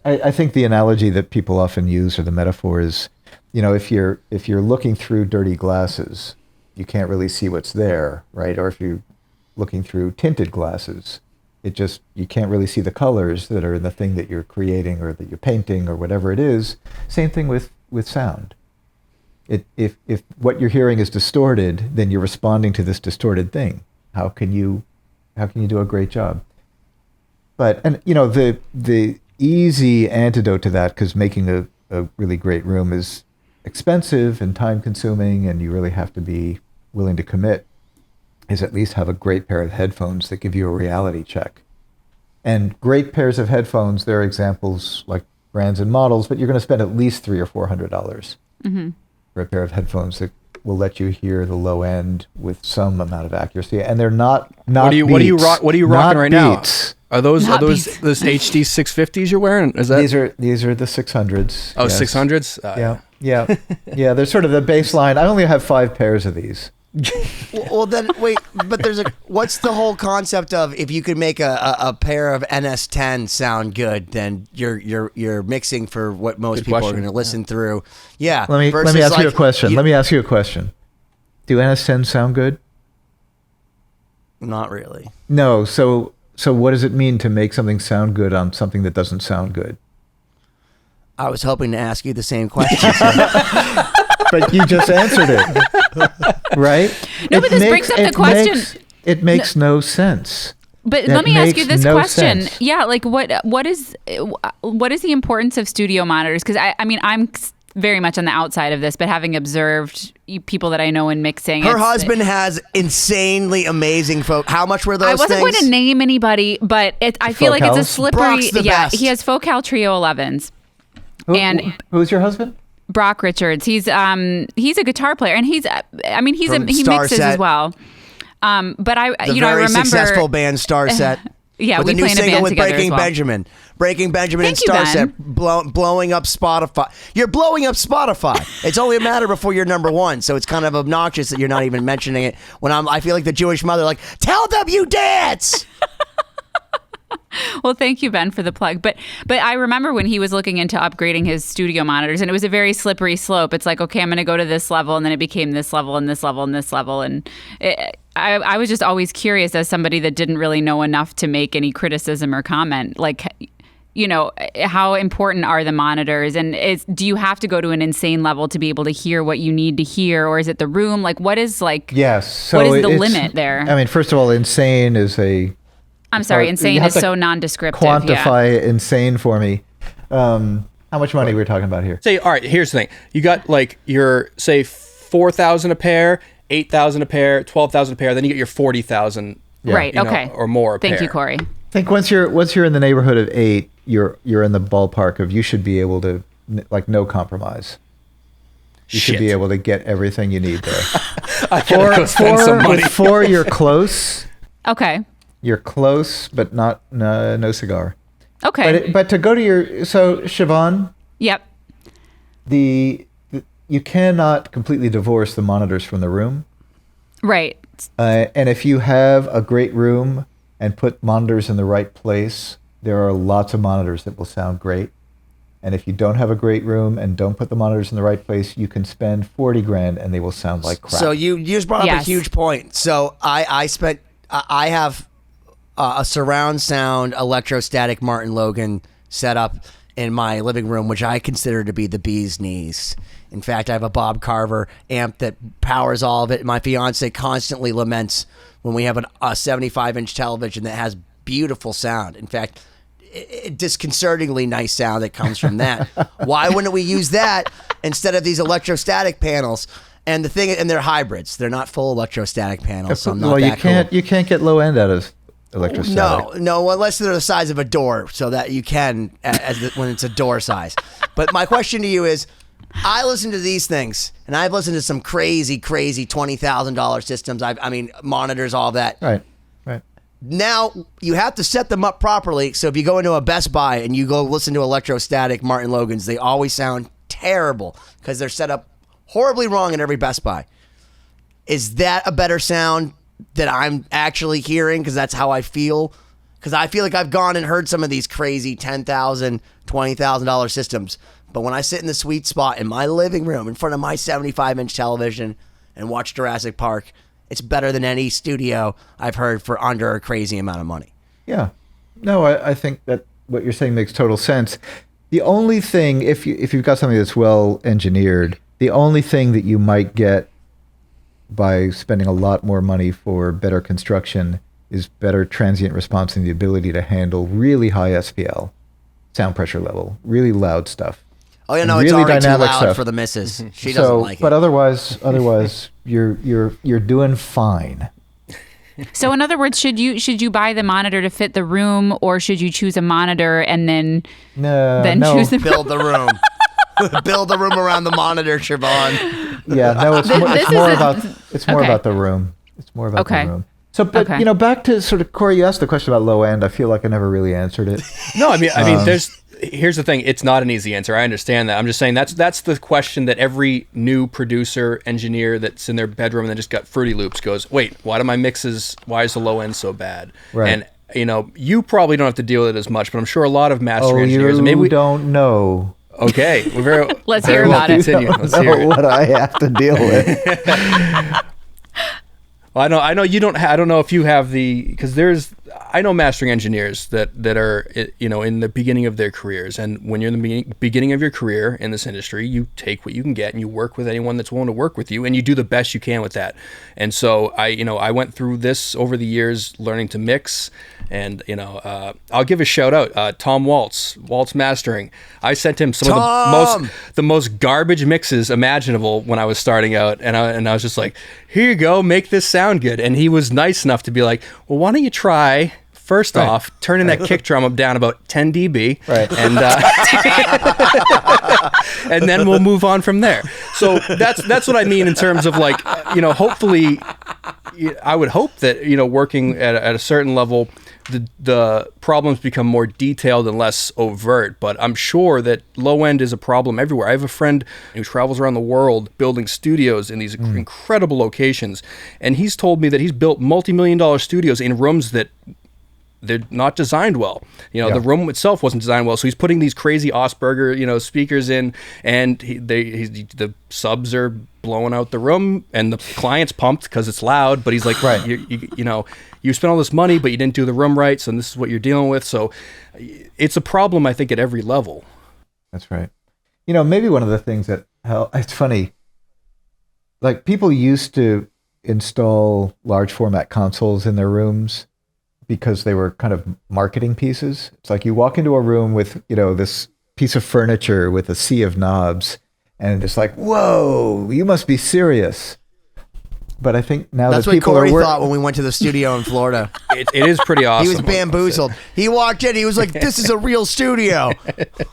I think the analogy that people often use, or the metaphor, is, if you're looking through dirty glasses, you can't really see what's there, right? Or if you're looking through tinted glasses, you can't really see the colors that are in the thing that you're creating or that you're painting or whatever it is. Same thing with sound. If what you're hearing is distorted, then you're responding to this distorted thing. How can you do a great job? But the easy antidote to that, because making a really great room is expensive and time consuming, and you really have to be willing to commit, is at least have a great pair of headphones that give you a reality check. And great pairs of headphones, there are examples like brands and models, but you're going to spend at least $300 or $400 for a pair of headphones that will let you hear the low end with some amount of accuracy. And they're not What are you rocking right beats. now? Are those Beats. those HD 650s you're wearing? Is that these are the 600s? Oh, yes. 600s? Yeah. They're sort of the baseline. I only have 5 pairs of these. Well, then wait, but what's the whole concept of, if you could make a pair of NS10 sound good, then you're mixing for what most people are going to listen through. Yeah. Let me ask you a question. Let me ask you a question. Do NS10 sound good? Not really. No. So what does it mean to make something sound good on something that doesn't sound good? I was hoping to ask you the same question. But you just answered it, right? No, but this brings up the question. It makes no sense. But That let me ask you makes this no question. sense. Yeah, like what is the importance of studio monitors? Because I mean, I'm very much on the outside of this, but having observed people that I know in mixing. Her husband has insanely amazing How much were those I wasn't things? going to name anybody, but I feel like it's a Focals? slippery. Brock's the best. He has Focal Trio 11s. Who's your husband? Brock Richards. He's a guitar player, and he From mixes Starset. as well. But I very remember successful band Starset. Yeah, with we a new play in a single band with together Breaking as well. Benjamin. Breaking Benjamin Thank and you, Ben. Starset blowing up Spotify. You're blowing up Spotify. It's only a matter before you're number one, so it's kind of obnoxious that you're not even mentioning it. When I feel like the Jewish mother, like, tell them you dance. Well, thank you, Ben, for the plug. But I remember when he was looking into upgrading his studio monitors, and it was a very slippery slope. It's like, okay, I'm going to go to this level, and then it became this level, and this level, and this level, and I was just always curious as somebody that didn't really know enough to make any criticism or comment, like, how important are the monitors, and do you have to go to an insane level to be able to hear what you need to hear, or is it the room? Like, what is Yes. So what is the limit there? I mean, first of all, insane is a. I'm sorry, you insane have is to so non-descriptive. Quantify insane for me. How much money we're talking about here? Say, all right, here's the thing. You got like your, say, 4,000 a pair, 8,000 a pair, 12,000 a pair, then you get your 40,000 Right. you know, Okay. or more a Thank pair. you, Cory. I think once you're in the neighborhood of 8, you're in the ballpark of you should be able to, like, no compromise. You should be Shit. able to get everything you need there. I gotta go spend some money. With 4, you're close. Okay. You're close, but not no cigar. Okay. But to go to Siobhán, Yep. you cannot completely divorce the monitors from the room. Right. And if you have a great room and put monitors in the right place, there are lots of monitors that will sound great. And if you don't have a great room and don't put the monitors in the right place, you can spend 40 grand and they will sound like crap. So you just brought up Yes. a huge point. So I have a surround sound electrostatic Martin Logan set up in my living room, which I consider to be the bee's knees. In fact, I have a Bob Carver amp that powers all of it. My fiance constantly laments when we have a 75-inch television that has beautiful sound. In fact, disconcertingly nice sound that comes from that. Why wouldn't we use that instead of these electrostatic panels? And they're hybrids. They're not full electrostatic panels. So I'm not you can't get low end out of electrostatic. No, unless they're the size of a door, so that you can when it's a door size. But my question to you is, I listen to these things, and I've listened to some crazy $20,000 systems. I mean, monitors, all that. Right. Now you have to set them up properly. So if you go into a Best Buy and you go listen to electrostatic Martin Logans, they always sound terrible because they're set up horribly wrong in every Best Buy. Is that a better sound that I'm actually hearing because that's how I feel? Because I feel like I've gone and heard some of these crazy $10,000, $20,000 systems. But when I sit in the sweet spot in my living room in front of my 75-inch television and watch Jurassic Park, it's better than any studio I've heard for under a crazy amount of money. Yeah. No, I think that what you're saying makes total sense. The only thing, if you've got something that's well engineered, the only thing that you might get by spending a lot more money for better construction is better transient response and the ability to handle really high SPL, sound pressure level, really loud stuff. Oh yeah, no, really it's already too dynamic loud stuff. for the missus. She doesn't like it. But otherwise, you're doing fine. So in other words, should you buy the monitor to fit the room, or should you choose a monitor and then No. choose the Build the room. Build the room around the monitor, Siobhán. Yeah, no, it's more about the room. It's more about Okay. the room. So, but back to sort of Cory, you asked the question about low end. I feel like I never really answered it. No, I mean, here's the thing. It's not an easy answer. I understand that. I'm just saying that's the question that every new producer, engineer that's in their bedroom and then just got Fruity Loops goes, wait, why is the low end so bad? Right. And, you probably don't have to deal with it as much, but I'm sure a lot of mastering engineers. You And maybe we don't know. Okay. We're very, Let's very hear well about it. continue. You Let's don't hear know it. what I have to deal with. Well, I know you don't. I don't know if you have because I know mastering engineers that are in the beginning of their careers, and when you're in the beginning of your career in this industry, you take what you can get and you work with anyone that's willing to work with you, and you do the best you can with that. And so I went through this over the years, learning to mix, and I'll give a shout out, Tom Waltz Mastering. I sent him some of the most garbage mixes imaginable when I was starting out, and I was just like, here you go, make this sound good. And he was nice enough to be like, well, why don't you try first off turning that kick drum up down about 10 dB, right, and then we'll move on from there. So that's what I mean in terms of like, hopefully, I would hope that working at a certain level, the problems become more detailed and less overt, but I'm sure that low end is a problem everywhere. I have a friend who travels around the world building studios in these incredible locations, and he's told me that he's built multi-million-dollar studios in rooms that they're not designed well. The room itself wasn't designed well, so he's putting these crazy Osberger, speakers in, and the subs are blowing out the room, and the client's pumped because it's loud. But he's like, right, you spent all this money, but you didn't do the room right, so this is what you're dealing with. So it's a problem, I think, at every level. That's right. Maybe one of the things that it's funny, like people used to install large format consoles in their rooms because they were kind of marketing pieces. It's like you walk into a room with, this piece of furniture with a sea of knobs, and it's like, whoa, you must be serious. But I think now that's that what people Cory thought when we went to the studio in Florida. It is pretty awesome. He was bamboozled. He walked in. He was like, "This is a real studio."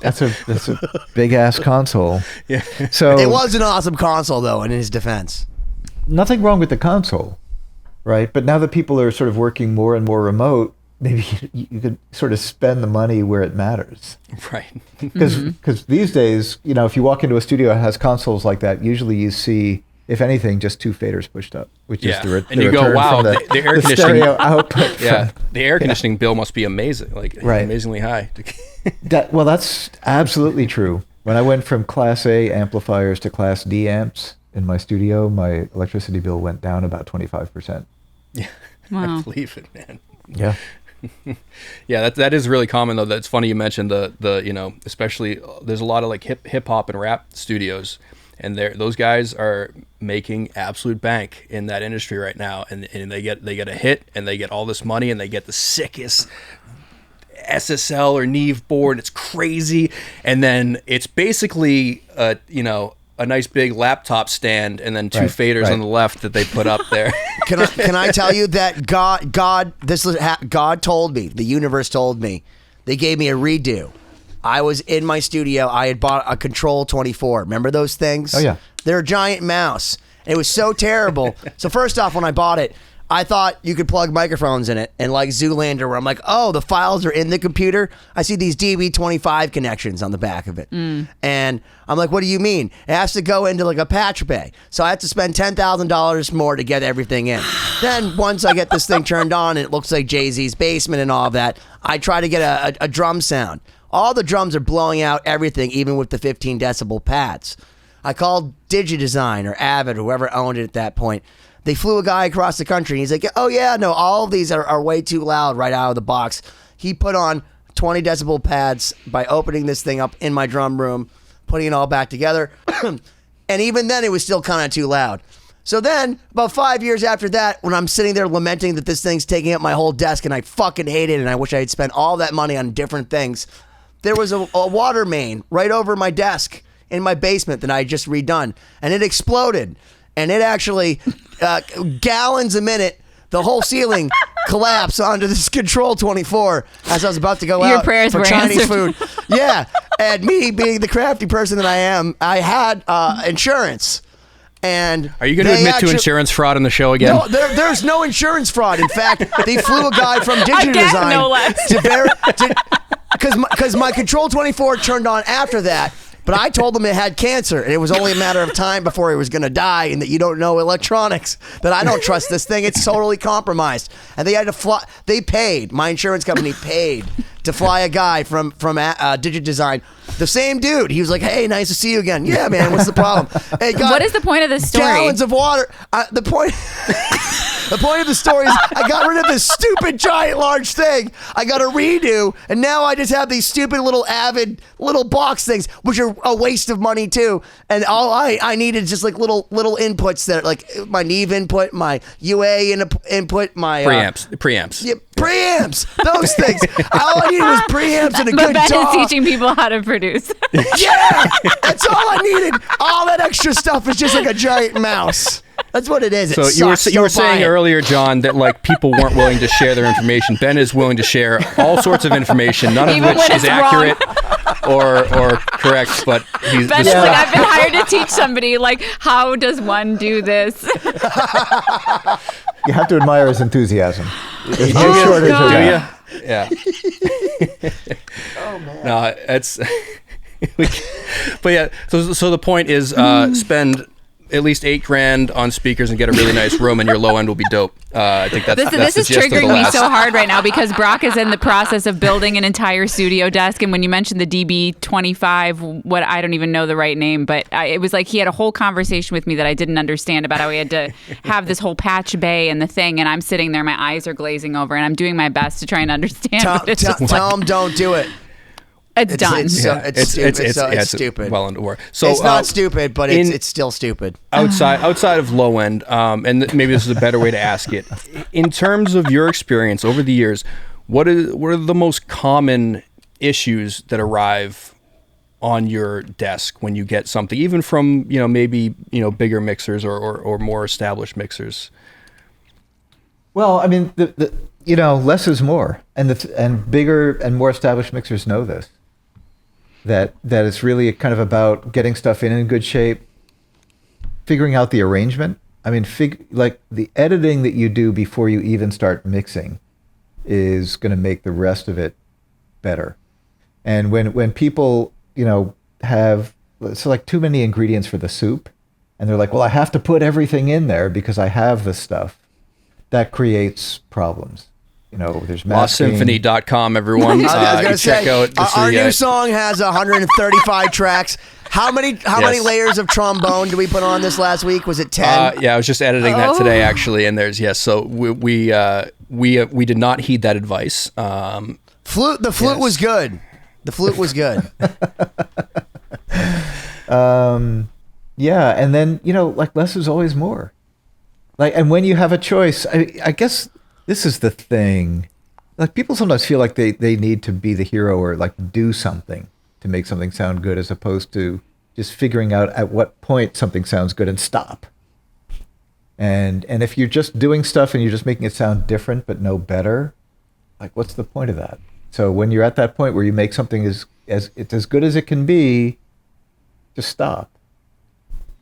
That's a big ass console. Yeah. So it was an awesome console, though. In his defense, nothing wrong with the console, right? But now that people are sort of working more and more remote, maybe you could sort of spend the money where it matters. Right. Because these days, if you walk into a studio that has consoles like that, usually you see, if anything, just two faders pushed up, which is the and you go, wow, the air conditioning stereo output. Yeah, the air conditioning bill must be amazing, amazingly high. That's absolutely true. When I went from Class A amplifiers to Class D amps in my studio, my electricity bill went down about 25%. Yeah, wow. I believe it, man. Yeah. Yeah, that is really common though. That's funny you mentioned the especially there's a lot of like hip hop and rap studios, and those guys are making absolute bank in that industry right now, and they get a hit and they get all this money and they get the sickest SSL or Neve board. It's crazy, and then it's basically a nice big laptop stand and then two faders on the left that they put up there. Can I tell you that God told me, the universe told me, they gave me a redo. I was in my studio. I had bought a Control 24. Remember those things? Oh, yeah. They're a giant mouse. It was so terrible. So first off, when I bought it, I thought you could plug microphones in it, and like Zoolander, where I'm like, oh, the files are in the computer. I see these DB25 connections on the back of it. And I'm like, what do you mean? It has to go into like a patch bay. So I have to spend $10,000 more to get everything in. Then once I get this thing turned on, and it looks like Jay-Z's basement and all of that, I try to get a drum sound. All the drums are blowing out everything, even with the 15 decibel pads. I called DigiDesign or Avid, whoever owned it at that point. They flew a guy across the country, and he's like, oh, yeah, no, all of these are way too loud right out of the box. He put on 20 decibel pads by opening this thing up in my drum room, putting it all back together. And even then, it was still kind of too loud. So then, about 5 years after that, when I'm sitting there lamenting that this thing's taking up my whole desk and I fucking hate it and I wish I had spent all that money on different things, there was a water main right over my desk in my basement that I had just redone, and it exploded. And it actually, gallons a minute, the whole ceiling collapsed onto this Control 24 as I was about to go Your out prayers for were Chinese answered. food. Yeah, and me being the crafty person that I am, I had insurance. And are you going to admit to insurance fraud on the show again? No, there's no insurance fraud. In fact, they flew a guy from DigiDesign Again, no less. because my Control 24 turned on after that. But I told them it had cancer, and it was only a matter of time before he was going to die, and that you don't know electronics, that I don't trust this thing. It's totally compromised. And they had to fly. They paid. My insurance company paid to fly a guy from DigiDesign. The same dude. He was like, hey, nice to see you again. Yeah, man, what's the problem? Hey, what is the point of this story? Gallons of water. The point... The point of the story is I got rid of this stupid giant large thing. I got a redo, and now I just have these stupid little Avid little box things, which are a waste of money too. And all I needed is just like little inputs that like my Neve input, my UA input, my preamps. Yeah, preamps, those things. All I needed was preamps and a But good Ben DAW. is teaching people how to produce. Yeah, that's all I needed. All that extra stuff is just like a giant mouse. That's what it is. So you were saying earlier, John, that like people weren't willing to share their information. Ben is willing to share all sorts of information, none of Even which when is it's accurate or correct. But he's Ben is like, I've been hired to teach somebody. Like, how does one do this? You have to admire his enthusiasm. There's no Oh, shortage of God. that. Yeah. Oh man. No, it's. But yeah, so the point is, spend at least $8,000 on speakers and get a really nice room, and your low end will be dope. I think that's This the is gist of the triggering me last. so hard right now because Brock is in the process of building an entire studio desk. And when you mentioned the DB25, what I don't even know the right name, but it was like he had a whole conversation with me that I didn't understand about how he had to have this whole patch bay and the thing. And I'm sitting there, my eyes are glazing over, and I'm doing my best to try and understand. but it's just Tell him don't do it. it's done. It's stupid. well into work. So It's not stupid, but it's still stupid. outside of low end, and maybe this is a better way to ask it. In terms of your experience over the years, what are the most common issues that arrive on your desk when you get something, even from maybe bigger mixers or more established mixers? Well, I mean, the less is more, and bigger and more established mixers know this. That it's really kind of about getting stuff in good shape, figuring out the arrangement. I mean, like the editing that you do before you even start mixing is going to make the rest of it better. And when people have like too many ingredients for the soup, and they're like, well, I have to put everything in there because I have this stuff, that creates problems. There's masking. LostSymphony.com, everyone. I was gonna say, check out our new song has 135 tracks. How many layers of trombone did we put on this last week? Was it 10? Yeah, I was just editing that today actually, and there's So we did not heed that advice. The flute was good. The flute was good. Yeah, and then like less is always more. Like, and when you have a choice, I guess this is the thing. Like, people sometimes feel like they need to be the hero or like do something to make something sound good, as opposed to just figuring out at what point something sounds good and stop. And if you're just doing stuff and you're just making it sound different but no better, like, what's the point of that? So when you're at that point where you make something it's as good as it can be, just stop.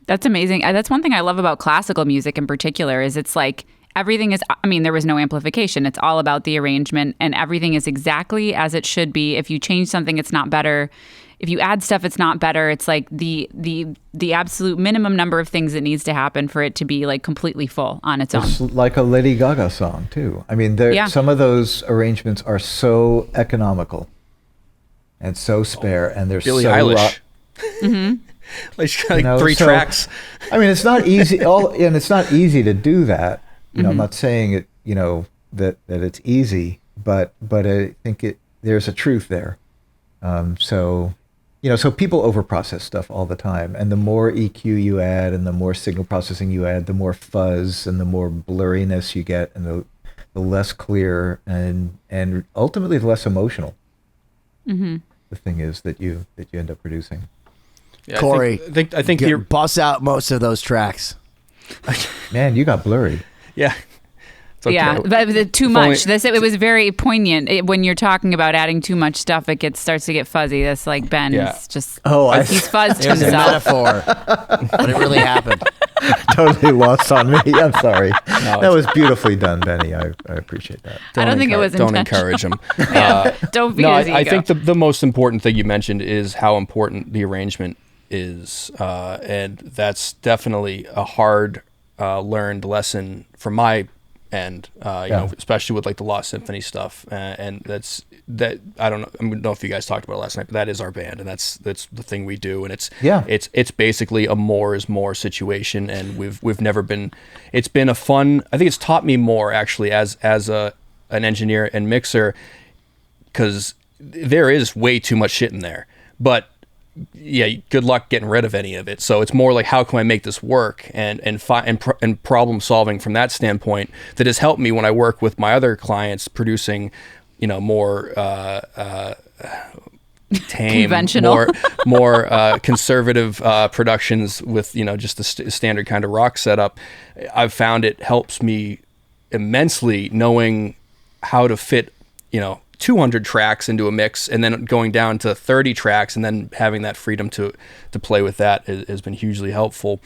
That's amazing. That's one thing I love about classical music in particular is it's like everything is, there was no amplification. It's all about the arrangement, and everything is exactly as it should be. If you change something, it's not better. If you add stuff, it's not better. It's like the absolute minimum number of things that needs to happen for it to be like completely full on its own. It's like a Lady Gaga song too. I mean, some of those arrangements are so economical and so spare, and they're Billie so Eilish. Mm-hmm. like three tracks. I mean, it's not easy. And it's not easy to do that. I'm not saying it. That it's easy, but I think there's a truth there. So people overprocess stuff all the time, and the more EQ you add, and the more signal processing you add, the more fuzz and the more blurriness you get, and the less clear and ultimately the less emotional. The thing is that you end up producing. Yeah, Cory, I think you're bust out most of those tracks. Man, you got blurry. Yeah. It's okay. Yeah, but too much. It was very poignant. When you're talking about adding too much stuff, it starts to get fuzzy. That's like Ben. Yeah. Is just It he's fuzzed was a himself. metaphor, but it really happened. Totally lost on me. I'm sorry. That was beautifully done, Benny. I appreciate that. I don't think it was Don't intentional. encourage him. Don't feed No, his ego. I think the most important thing you mentioned is how important the arrangement is, and that's definitely a hard learned lesson from my end. Especially with like the Lost Symphony stuff, and that's that I don't know if you guys talked about it last night, but that is our band, and that's the thing we do, and it's basically a more is more situation, and we've never been. It's been a fun. I think it's taught me more actually as an engineer and mixer, because there is way too much shit in there, but yeah, good luck getting rid of any of it. So it's more like, how can I make this work, and problem solving from that standpoint that has helped me when I work with my other clients producing, more tame, conventional, more conservative productions with just the standard kind of rock setup. I've found it helps me immensely knowing how to fit 200 tracks into a mix, and then going down to 30 tracks, and then having that freedom to play with that has been hugely helpful.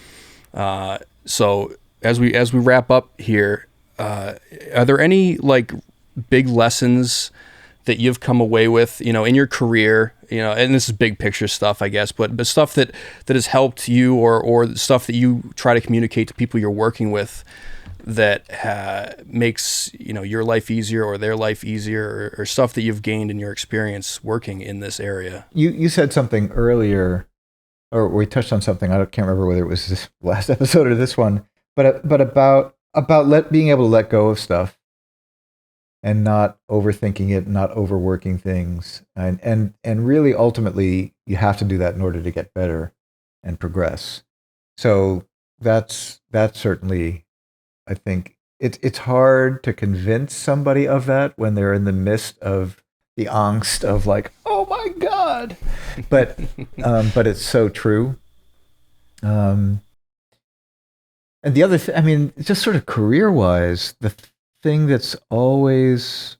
So as we wrap up here, are there any like big lessons that you've come away with, in your career, and this is big picture stuff, I guess, but stuff that has helped you, or stuff that you try to communicate to people you're working with, that makes your life easier or their life easier, or stuff that you've gained in your experience working in this area? You said something earlier, or we touched on something. I can't remember whether it was this last episode or this one, but about being able to let go of stuff and not overthinking it, not overworking things, and really ultimately you have to do that in order to get better and progress. So that's certainly. I think it's hard to convince somebody of that when they're in the midst of the angst of like, oh my God, but it's so true. And the other thing, just sort of career-wise, the thing that's always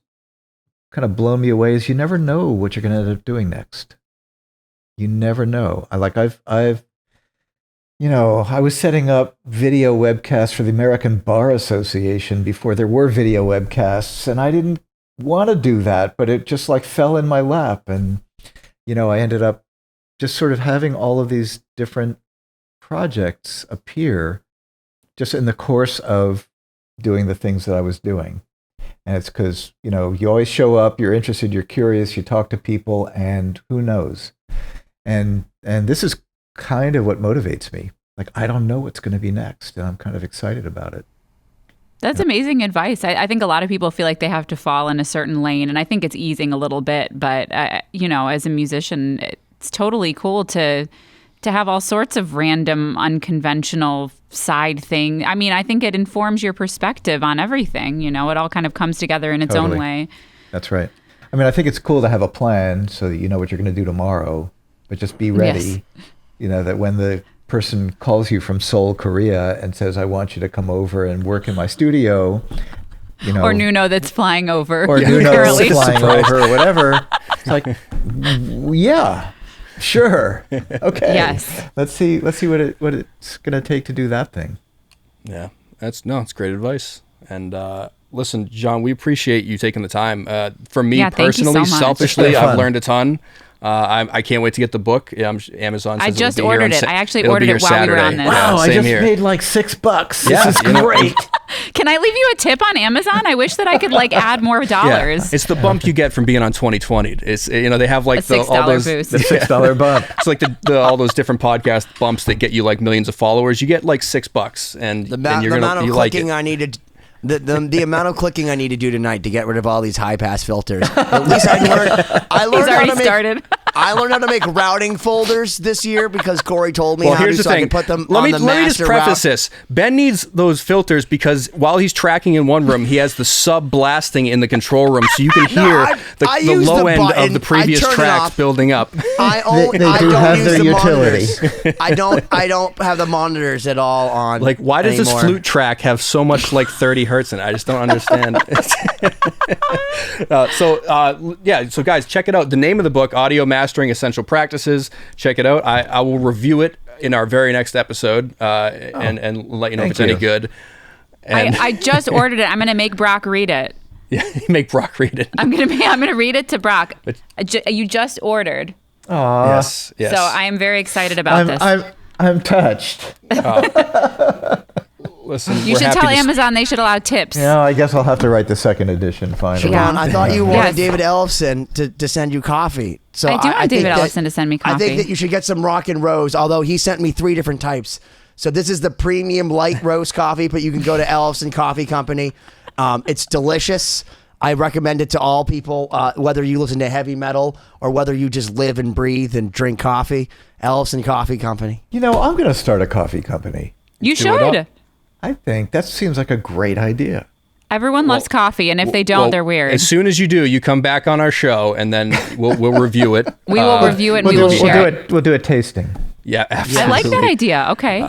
kind of blown me away is you never know what you're going to end up doing next. You never know. I was setting up video webcasts for the American Bar Association before there were video webcasts, and I didn't want to do that, but it just like fell in my lap. And, I ended up just sort of having all of these different projects appear just in the course of doing the things that I was doing. And it's because, you always show up, you're interested, you're curious, you talk to people, and who knows? And this is kind of what motivates me. Like, I don't know what's going to be next, and I'm kind of excited about it. That's amazing advice. I think a lot of people feel like they have to fall in a certain lane, and I think it's easing a little bit. But as a musician, it's totally cool to have all sorts of random, unconventional side thing. I think it informs your perspective on everything. It all kind of comes together in its own way. That's right. I think it's cool to have a plan so that you know what you're going to do tomorrow, but just be ready. Yes. That when the person calls you from Seoul, Korea, and says, I want you to come over and work in my studio, or Nuno that's flying over, or Nuno that's flying over, or whatever. It's like, yeah, sure, okay. Yes. Let's see what it's going to take to do that thing. Yeah, it's great advice. And listen, John, we appreciate you taking the time. For me personally, selfishly, I've learned a ton. I can't wait to get the book. Amazon says I just ordered it. I actually ordered it while we were on this. Wow, I just paid like $6. Yeah, this is great. Can I leave you a tip on Amazon? I wish that I could add more dollars. Yeah. It's the bump you get from being on 2020. It's they have like all those boost. The $6 bump. It's like all those different podcast bumps that get you like millions of followers. You get like $6, and the you're amount of clicking like I needed. The amount of clicking I need to do tonight to get rid of all these high pass filters. At least I learned I learned how to make routing folders this year because Cory told me how to, so I could put them on the master route. Let me just preface this. Ben needs those filters because while he's tracking in one room, he has the sub blasting in the control room, so you can hear the low end of the previous tracks building up. I don't use the monitors. I don't have the monitors at all on. Like, why does this flute track have so much like 30 hertz in it? I just don't understand. So guys, check it out. The name of the book, Audio Mastering Essential Practices. Check it out. I will review it in our very next episode and let you know if it's any good. And I just ordered it. I'm going to make Brock read it. Yeah, make Brock read it. I'm gonna read it to Brock. You just ordered. Aww. Yes. So I am very excited about this. I'm touched. Listen, You should tell Amazon they should allow tips. Yeah, I guess I'll have to write the second edition finally. Siobhán, I thought you wanted Yes. David Ellison to send you coffee. So I do want think David that- Ellison to send me coffee. I think that you should get some Rock and Rose, although he sent me 3 different types. So this is the premium light roast coffee, but you can go to Ellison Coffee Company. It's delicious. I recommend it to all people, whether you listen to heavy metal or whether you just live and breathe and drink coffee. Ellison Coffee Company. You know, I'm going to start a coffee company. You Do it up. should. I think that seems like a great idea. Everyone loves coffee, and if they don't, Well, they're weird. As soon as you do, you come back on our show, and then we'll review it. We will review it and we We'll will do, share we'll do it. it. We'll do a tasting. Yeah, I absolutely. like that idea. Okay.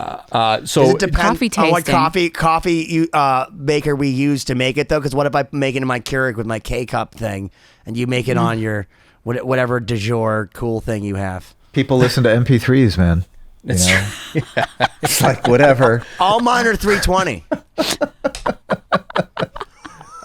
So Does it depend Coffee on what tasting. maker we use to make it though? Because what if I make it in my Keurig with my K-cup thing, and you make it on your whatever du jour cool thing you have? People listen to MP3s, man. You know? It's like whatever. All mine are 320.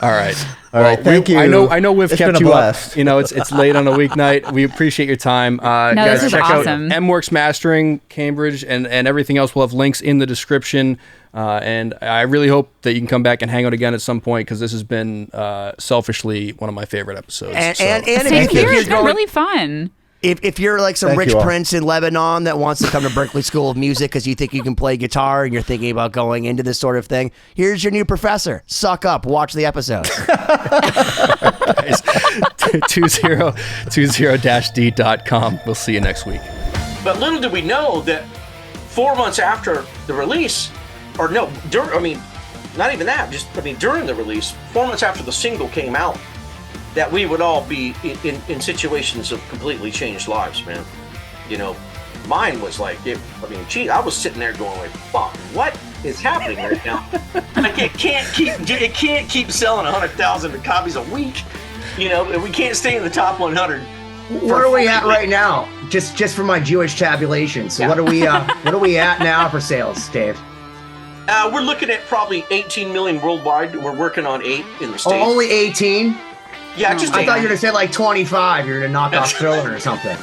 all right. All right, thank you. I know we've It's kept been a you blast. up. You know, it's late on a weeknight. We appreciate your time. Guys, this is check awesome. out MWorks Mastering, Cambridge, and everything else. We'll have links in the description. And I really hope that you can come back and hang out again at some point, because this has been selfishly one of my favorite episodes. And Same if here. you're It's been going- really fun. If you're like some Thank rich you all. prince in Lebanon that wants to come to Berkeley School of Music because you think you can play guitar and you're thinking about going into this sort of thing, here's your new professor. Suck up. Watch the episodes. guys, 20d.com. We'll see you next week. But little did we know that 4 months after the release, or no, not even that, during the release, 4 months after the single came out, that we would all be in situations of completely changed lives, man. You know, mine was like, I was sitting there going like, fuck, what is happening right now? Like, it can't keep selling 100,000 copies a week. You know, we can't stay in the top 100. Where are we at right now? Just for my Jewish tabulation. So what are we at now for sales, Dave? We're looking at probably 18 million worldwide. We're working on 8 in the States. Oh, only 18? Yeah, just I 8. thought you were gonna say like 25. You're gonna knock off Thriller or something.